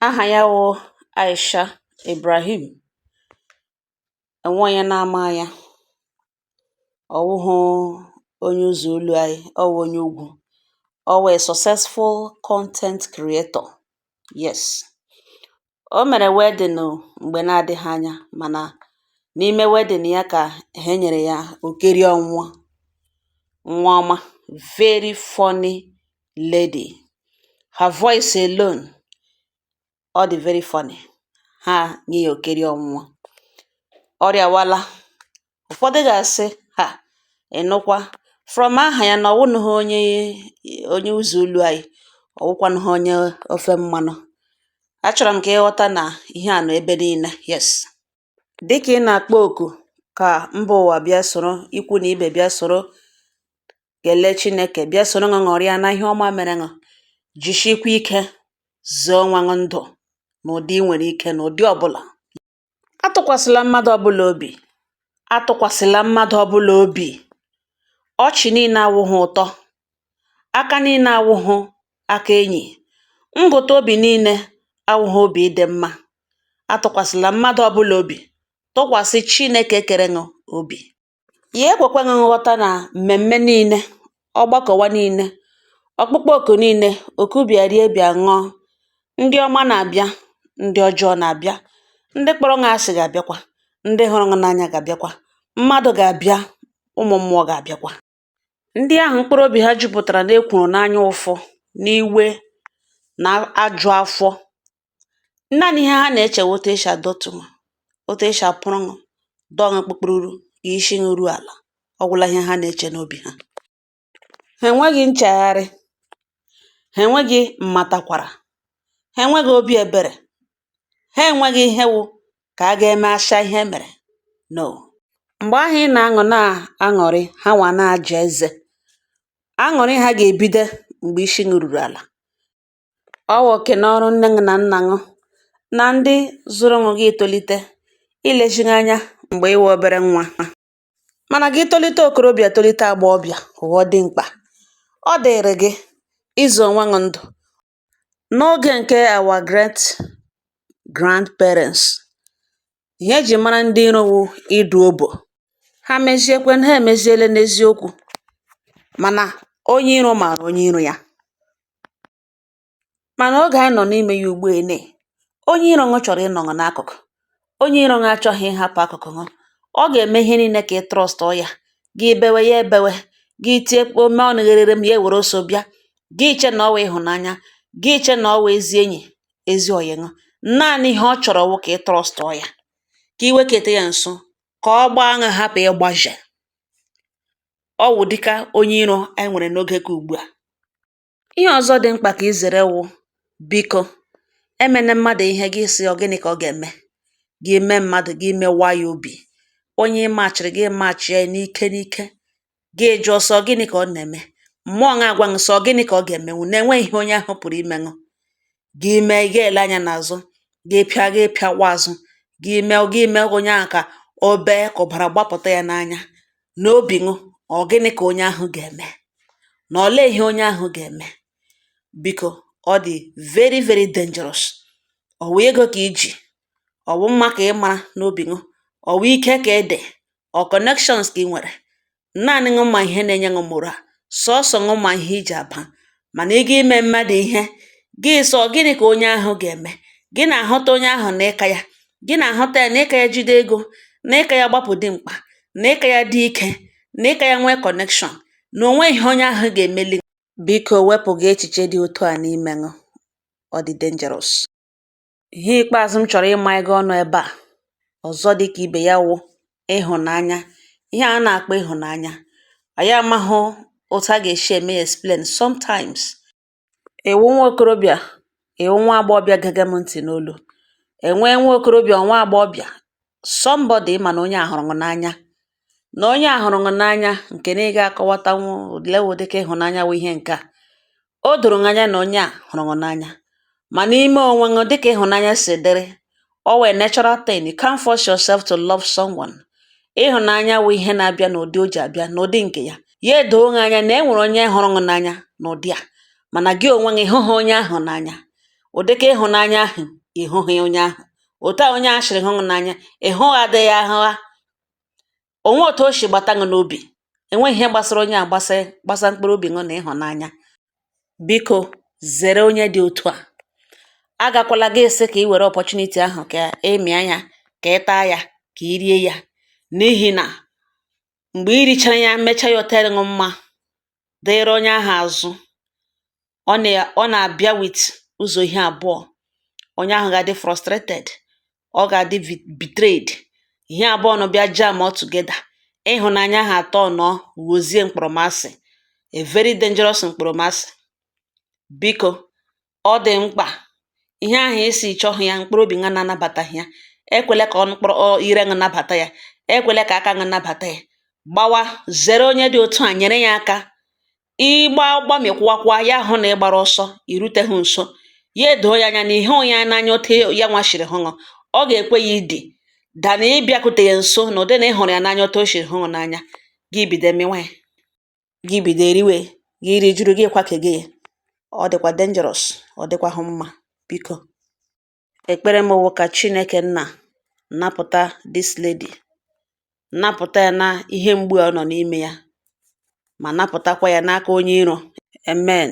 Aha ya wụ Aisha Ibrahim. Enwe onye na-ama ya. Ọ wụhụ onye ụzọ olu anyị, ọ wụ onye ugwu. Ọ wụ a successful content creator. Yes. O mere wedding mgbe na-adịghị anya, mana n'ime wedding ya ka ha nyere ya okeri ọnwụnwa. Nwa ọma, very funny lady. Her voice alone, ọ dị very funny. Ha nye ya okeri ọnwụnwa. Ọrịa wala. Ụfọdụ ga-asị, ha, ịnụkwa from aha ya na ọwụnụghị onye ụzọ olu anyị, ọwụkwanụghị onye ofe mmanụ. Achọrọ m ka ịghọta na ihe a nọ ebe niile. Yes. Dịka ị na-akpọ oku ka mba ụwa bịa soro, ikwu na ibe bịa soro kelee Chineke, bịa soro ṅụrịa na ihe ọma mere ṅụ. Jisikwa ike zụọ nwa ṅụ ndụ n'ụdị ị nwere ike, n'ụdị ọbụla. Atụkwasịla mmadụ ọbụla obi. Atụkwasịla mmadụ ọbụla obi. Ọchị niile awụghị ụtọ. Aka niile awụghị aka enyi. Ngụta obi niile awụghị obi ịdị mma. Atụkwasịla mmadụ ọbụla obi. Tụkwasị Chineke kere ṅụ obi. Ya ekwekwa ṅụ nghọta na mmemme niile, ọgbakọwa niile, ọkpụkpọ oku niile, oku bịa rie bịa ṅụọ. Ndị ọma na-abịa, ndị ọjọọ na-abịa. Ndị kpọrọ ṅụ asị ga-abịakwa. Ndị hụrụ ṅụ n'anya ga-abịakwa. Mmadụ ga-abịa, ụmụ mmụọ ga-abịakwa. Ndị ahụ mkpụrụ obi ha jupụtara n'ekworo, n'anya ụfụ, n'iwe, na ajụ afọ. Naanị ihe ha na-eche otu esi adọtụ ṅụ, otu esi apụrụ ṅụ, dọọ ṅụ kpụkpụrụ ka isi ṅụ ruo ala. Ọ gwụla ihe ha na-eche n'obi ha. Ha enweghị nchegharị. Ha enweghị mmatakwara. Ha enweghị obi ebere. Ha enweghị ihe wụ ka a ga-eme asha ihe mere. No. Mgbe ahụ ị na-aṅụ na-aṅụrị, ha nwa na-aja eze. Aṅụrị ha ga-ebido mgbe isi ṅụ ruru ala. Ọ wụ oke n'ọrụ nne ṅụ na nna ṅụ na ndị zụrụ ṅụ gị tolite ilezighi anya mgbe ịwụ obere nwa. Mana gị tolite okorobịa, tolite agbọghọbịa, ụwa dị mkpa. Ọ dịrị gị ịzụ onwe ṅụ ndụ. N'oge nke our great grandparents, ihe eji mara ndị iro wụ ịdụ obo. Ha meziekwe, ha emeziele n'eziokwu. Mana onye iro maara onye iro ya. Mana oge anyị nọ n'ime ya ugbu a, onye iro ṅụ chọrọ ịnọ ṅụ n'akụkụ. Onye iro ṅụ achọghị ịhapụ akụkụ ṅụ. Ọ ga-eme ihe niile ka ị trọstọ ya. Gị bewe ya ebewe. Gị tie mkpu ome ọnụ gherere m, ya ewere oso bịa. Gị che na ọ wụ ịhụnanya. Gị che na ọ wụ ezi enyi, ezi ọyị ṅụ. Naanị ihe ọ chọrọ wụ ka ị trọstọ ya. Ka ị wekete ya nso, ka ọ gbaa ṅụ, hapụ ịgbaje. Ọ wụ dịka onye iro anyị nwere n'oge ka ugbu a. Ihe ọzọ dị mkpa ka ị zere wụ, biko, emene mmadụ ihe gị sị ọ gịnị ka ọ ga-eme. Gị mee mmadụ, gị mewa ya obi. Onye ịmachiri gị machi ya n'ike n'ike. Gị jụọ sọ gịnị ka ọ na-eme. Mmụọ na-agwa ṅụ sọ gịnị ka ọ ga-emenwu, na-enweghị ihe onye ahụ pụrụ imenwu. Gị mee, gị ele anya n'azụ. Gị pịawa azụ. Gị mee onye ahụ ka o bee ka ọbara gbapụta ya n'anya. N'obi ṅụ, ọ gịnị ka onye ahụ ga-eme. Na olee ihe onye ahụ ga-eme. Biko, ọ dị very very dangerous. Ọ wụ ego ka iji. Ọ wụ mma ka ị mara n'obi ṅụ. Ọ wụ ike ka ị dị. Ọ connections ka ị nwere. Naanị ṅụ ma ihe na-enye ṅụ moral. Sọọsọ ṅụ ma ihe iji aba. Mana ị ga-ime mmadụ ihe, gị sọ gịnị ka onye ahụ ga-eme. Gị na-ahụta onye ahụ na ịka ya. Gị na-ahụta ya na ịka ya jide ego, na ịka ya gbapụ dị mkpa, na ịka ya dị ike, na ịka ya nwee connection, na onwe ihe onye ahụ ga-emeli. Biko wepụ gị echiche dị otu a n'ime ṅụ. Ọ dị dangerous. Ihe ikpeazụ m chọrọ ịma ego ọnụ ebe a. Ọzọ dị ka ibe ya wụ ịhụnanya. Ihe a na-akpọ ịhụnanya. Anyị amahụ otu a ga-esi eme ya explain sometimes. Ewu nwa okorobịa, ewu nwa agbọghọbịa gege m ntị n'olu. Enwee nwa okorobịa, nwa agbọghọbịa, somebody ma na onye a hụrụ ṅụ n'anya. Na onye a hụrụ ṅụ n'anya nke na ị ga-akọwatanwu lewo dịka ịhụnanya wụ ihe nke a. O doro ṅụ anya na onye a hụrụ ṅụ n'anya. Ma n'ime onwe ṅụ dịka ịhụnanya si dịrị, ọ wụ a natural thing. You can't force yourself to love someone. Ịhụnanya wụ ihe na-abịa n'ụdị o ji abịa, n'ụdị nke ya. Ya edoo ṅụ anya na e nwere onye hụrụ ṅụ n'anya n'ụdị a. Mana gị onwe gị hụghị onye ahụ n'anya. ụdịka ịhụnanya ahụ ịhụghị onye ahụ, otu a onye ahụ sịrị hụ n'anya ịhụghị adịghị ahụha. Onwe otu o si gbata gị n'obi, enweghị ihe gbasara onye a gbasa mkpụrụ obi ṅụ na ịhụnanya. Biko zere onye dị otu a. Agakwala gị sị ka ị were opportunity ahụ ka ịmịa ya, ka ị taa ya, ka ị rie ya, n'ihi na mgbe i richara ya mechaa ya otere ṅụ mma dịrị onye ahụ azụ, ọ na-abịa with ụzọ ihe abụọ. Onye ahụ ga-adị frustrated, ọ ga-adị betrayed. Ihe abụọ nọ bịa jam all together. Ịhụnanya ha atọ nọ ghọzie mkpọrọmasị, a very dangerous mkpọrọmasị. Biko ọ dị mkpa ihe ahụ isi chọhụ ya, mkpụrụ obi ṅa na-anabataghị ya, ekwele ka ire ṅa nabata ya, ekwele ka aka ṅa nabata ya. Gbawa, zere onye dị otu a, nyere ya aka. Gbamịkwụwakwa ya hụ na ị gbara ọsọ iruteghị nso, ya edoo ya anya na ihe onye n'anya otu ya nwashiri hụṅụ, ọ ga-ekwe ya ịdị dana ịbịakwute ya nso na ụdị na ị hụrụ ya n'anya otu o shiri hụṅụ n'anya, gị bido mịwa ya, gị bido eriwe, gị rijuru, gị kwakege ya. Ọ dịkwa dangerous, ọ dịkwahụ mma. Biko ekpere m wụ ka Chineke nna napụta this lady, napụta ya na ihe mgbu a ọ nọ n'ime ya, ma napụtakwa ya n'aka onye iro. Amen.